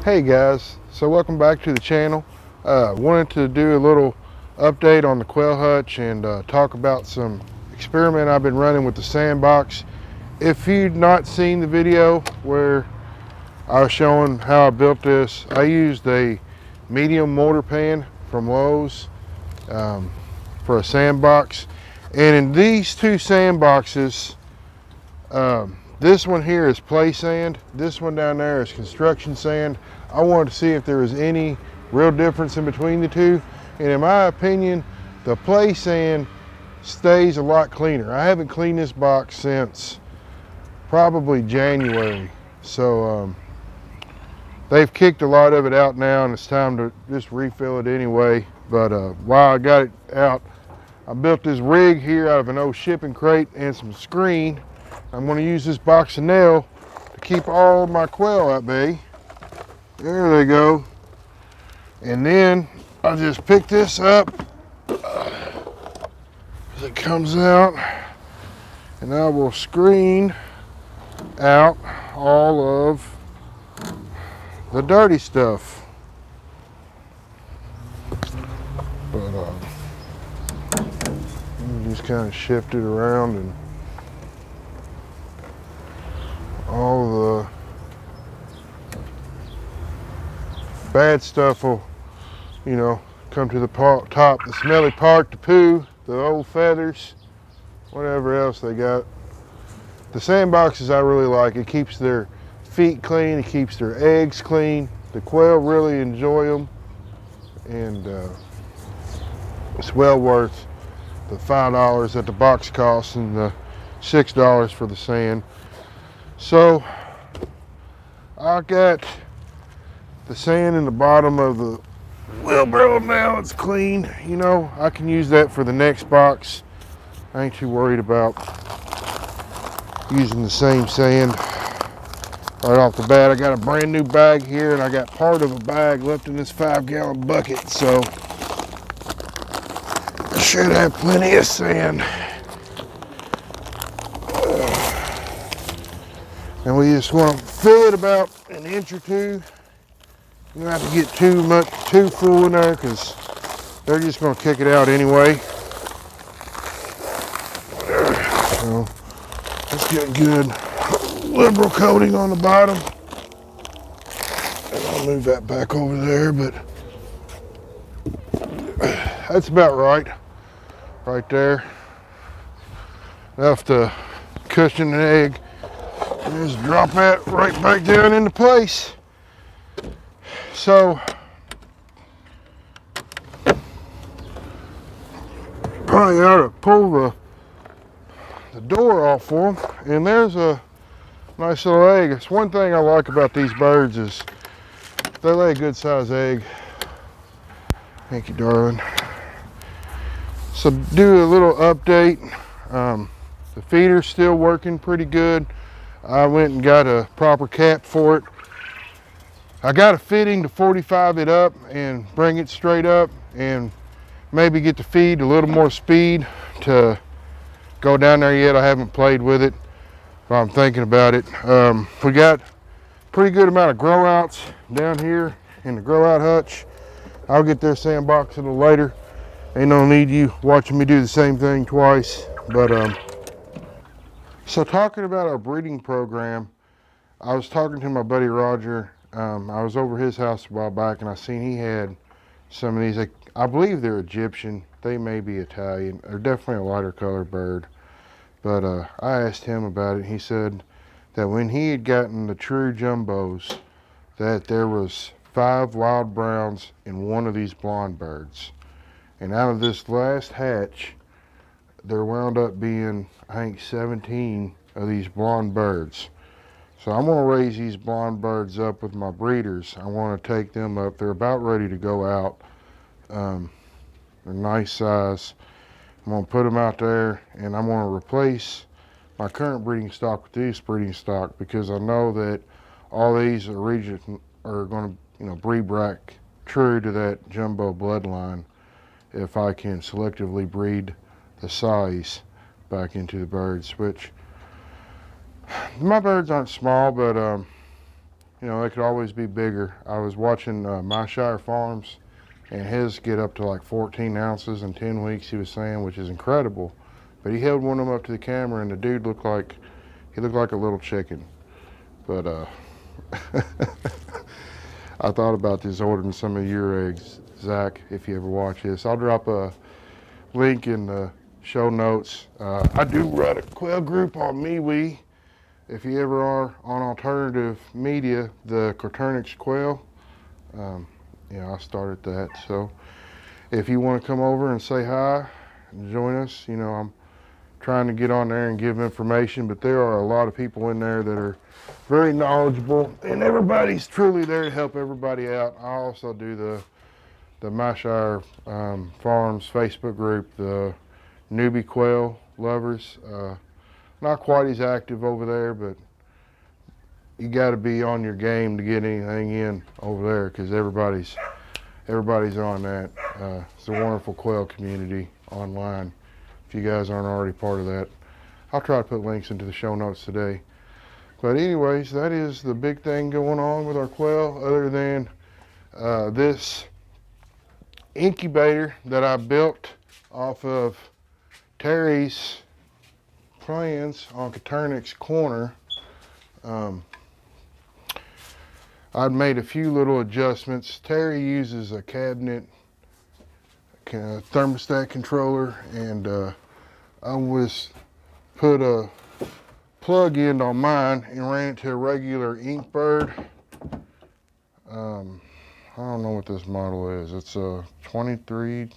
Hey guys, so welcome back to the channel. Wanted to do a little update on the quail hutch and talk about some experiment I've been running with the sandbox. If you've not seen the video where I was showing how I built this, I used a medium mortar pan from Lowe's for a sandbox. And in these two sandboxes, this one here is play sand. This one down there is construction sand. I wanted to see if there was any real difference in between the two. And in my opinion, the play sand stays a lot cleaner. I haven't cleaned this box since probably January. So they've kicked a lot of it out now and it's time to just refill it anyway. But while I got it out, I built this rig here out of an old shipping crate and some screen. I'm going to use this box of nail to keep all my quail at bay. There they go. And then I'll just pick this up as it comes out, and I will screen out all of the dirty stuff. But just kind of shift it around, and all the bad stuff will, you know, come to the top. The smelly part, the poo, the old feathers, whatever else they got. The sandboxes I really like. It keeps their feet clean, it keeps their eggs clean. The quail really enjoy them, and it's well worth the $5 that the box costs and the $6 for the sand. So I got the sand in the bottom of the wheelbarrow now. It's clean. You know, I can use that for the next box. I ain't too worried about using the same sand right off the bat. I got a brand new bag here, and I got part of a bag left in this 5-gallon bucket, so I should have plenty of sand. And we just want to fill it about an inch or two. You don't have to get too full in there, because they're just going to kick it out anyway. So let's get a good liberal coating on the bottom. And I'll move that back over there, but that's about right there. Enough to cushion an egg. And just drop that right back down into place. So probably ought to pull the door off for them. And there's a nice little egg. It's one thing I like about these birds is they lay a good size egg. Thank you, darling. So do a little update. The feeder's still working pretty good. I went and got a proper cap for it. I got a fitting to 45 it up and bring it straight up, and maybe get the feed a little more speed to go down there yet. I haven't played with it, but I'm thinking about it. We got pretty good amount of grow outs down here in the grow out hutch. I'll get their sandbox a little later. Ain't no need you watching me do the same thing twice. But so talking about our breeding program, I was talking to my buddy Roger. I was over his house a while back, and I seen he had some of these. I believe they're Egyptian. They may be Italian. They're definitely a lighter color bird. But I asked him about it. He said that when he had gotten the true jumbos, that there was 5 wild browns in one of these blonde birds. And out of this last hatch, there wound up being, I think, 17 of these blonde birds. So I'm going to raise these blonde birds up with my breeders. I want to take them up. They're about ready to go out. They're nice size. I'm going to put them out there, and I'm going to replace my current breeding stock with this breeding stock, because I know that all these are going to, you know, breed back true to that jumbo bloodline if I can selectively breed the size back into the birds, which my birds aren't small, but You know, they could always be bigger. I was watching My Shire Farms, and his get up to like 14 ounces in 10 weeks, he was saying, which is incredible. But he held one of them up to the camera, and the dude looked like, he looked like a little chicken. But I thought about this ordering some of your eggs, Zach, if you ever watch this. I'll drop a link in the show notes. I do run a quail group on MeWe. If you ever are on alternative media, the coturnix quail, yeah, I started that. So if you want to come over and say hi and join us, you know, I'm trying to get on there and give information, but there are a lot of people in there that are very knowledgeable, and everybody's truly there to help everybody out. I also do the My Shire Farms Facebook group, the newbie quail lovers. Not quite as active over there, but you got to be on your game to get anything in over there, because everybody's on that. It's a wonderful quail community online. If you guys aren't already part of that, I'll try to put links into the show notes today. But anyways, that is the big thing going on with our quail, other than this incubator that I built off of Terry's plans on Coturnix Corner. I'd made a few little adjustments. Terry uses a cabinet thermostat controller, and I was put a plug in on mine and ran it to a regular Inkbird. I don't know what this model is. It's a 23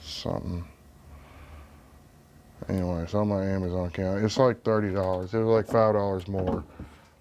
something. Anyway, it's on my Amazon account. It's like $30. It was like $5 more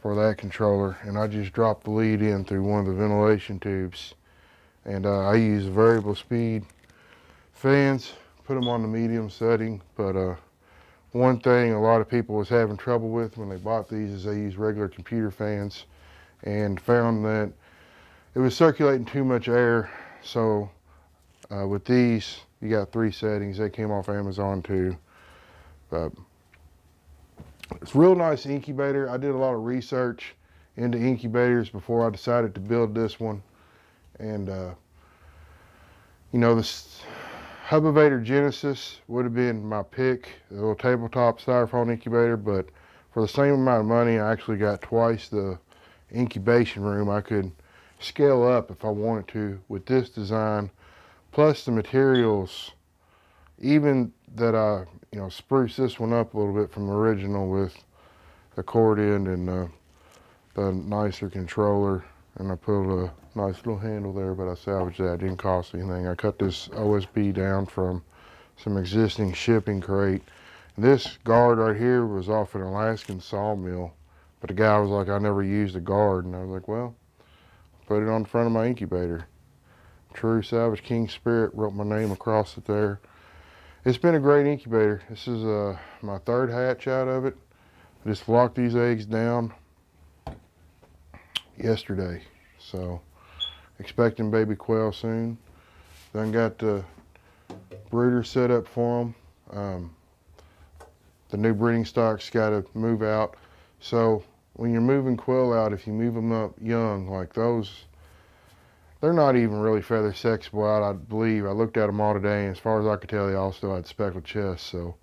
for that controller, and I just dropped the lead in through one of the ventilation tubes. And I use variable speed fans, put them on the medium setting. But one thing a lot of people was having trouble with when they bought these is they use regular computer fans, and found that it was circulating too much air. So with these, you got 3 settings. They came off Amazon too. But it's a real nice incubator. I did a lot of research into incubators before I decided to build this one. And you know, this Hubovator Genesis would have been my pick, a little tabletop styrofoam incubator, but for the same amount of money, I actually got twice the incubation room. I could scale up if I wanted to with this design, plus the materials, even that I, you know, spruce this one up a little bit from the original with the cord end and the nicer controller, and I put a nice little handle there, but I salvaged that. It didn't cost anything. I cut this OSB down from some existing shipping crate. This guard right here was off an Alaskan sawmill, but the guy was like, I never used a guard, and I was like, well, put it on the front of my incubator. True Savage King Spirit, wrote my name across it there. It's been a great incubator. This is my 3rd hatch out of it. I just locked these eggs down yesterday, so expecting baby quail soon. Then got the brooder set up for them. The new breeding stock's got to move out. So when you're moving quail out, if you move them up young like those, they're not even really feather sexable out, I believe. I looked at them all today, and as far as I could tell, they all still had speckled chests. So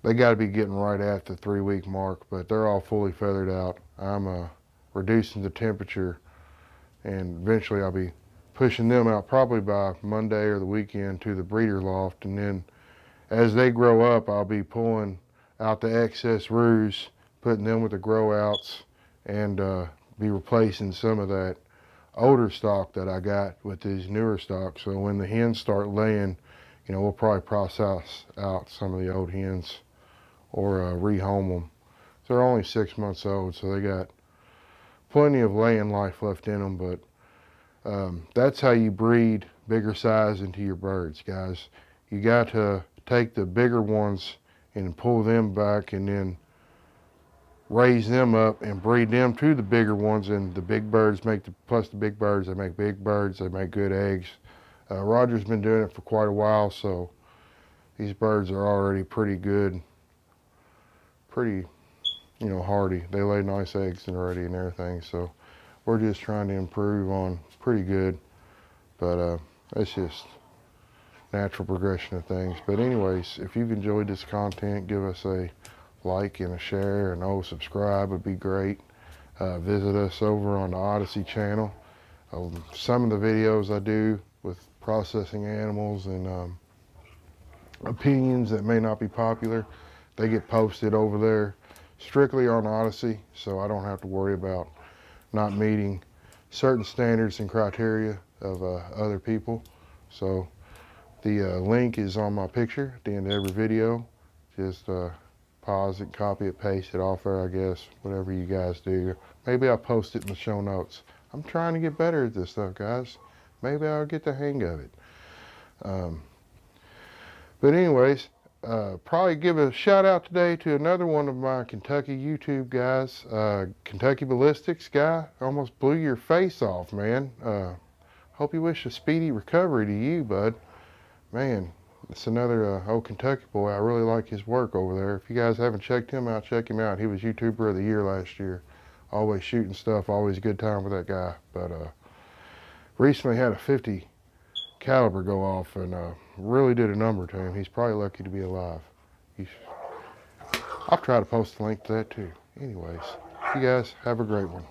they got to be getting right at the 3-week mark, but they're all fully feathered out. I'm reducing the temperature, and eventually I'll be pushing them out probably by Monday or the weekend to the breeder loft. And then as they grow up, I'll be pulling out the excess roos, putting them with the grow outs, and be replacing some of that older stock that I got with these newer stock. So when the hens start laying, you know, we'll probably process out some of the old hens or rehome them. So they're only 6 months old, so they got plenty of laying life left in them. But that's how you breed bigger size into your birds, guys. You got to take the bigger ones and pull them back, and then raise them up and breed them to the bigger ones, and the big birds plus the big birds, they make big birds, they make good eggs. Roger's been doing it for quite a while, so these birds are already pretty good, pretty you know, hardy. They lay nice eggs and ready and everything. So we're just trying to improve on pretty good, but it's just natural progression of things. But anyways, if you've enjoyed this content, give us a like and a share, and subscribe would be great. Visit us over on the Odyssey channel. Some of the videos I do with processing animals and opinions that may not be popular, they get posted over there strictly on Odyssey, so I don't have to worry about not meeting certain standards and criteria of other people. So the link is on my picture at the end of every video. Just pause it, copy it, paste it off there, I guess, whatever you guys do. Maybe I'll post it in the show notes. I'm trying to get better at this stuff, guys. Maybe I'll get the hang of it. But anyways, probably give a shout out today to another one of my Kentucky YouTube guys, Kentucky Ballistics guy. Almost blew your face off, man. Hope you wish a speedy recovery to you, bud. Man, it's another old Kentucky boy. I really like his work over there. If you guys haven't checked him out, check him out. He was YouTuber of the Year last year. Always shooting stuff, always a good time with that guy. But recently had a 50 caliber go off and really did a number to him. He's probably lucky to be alive. I'll try to post a link to that too. Anyways, you guys have a great one.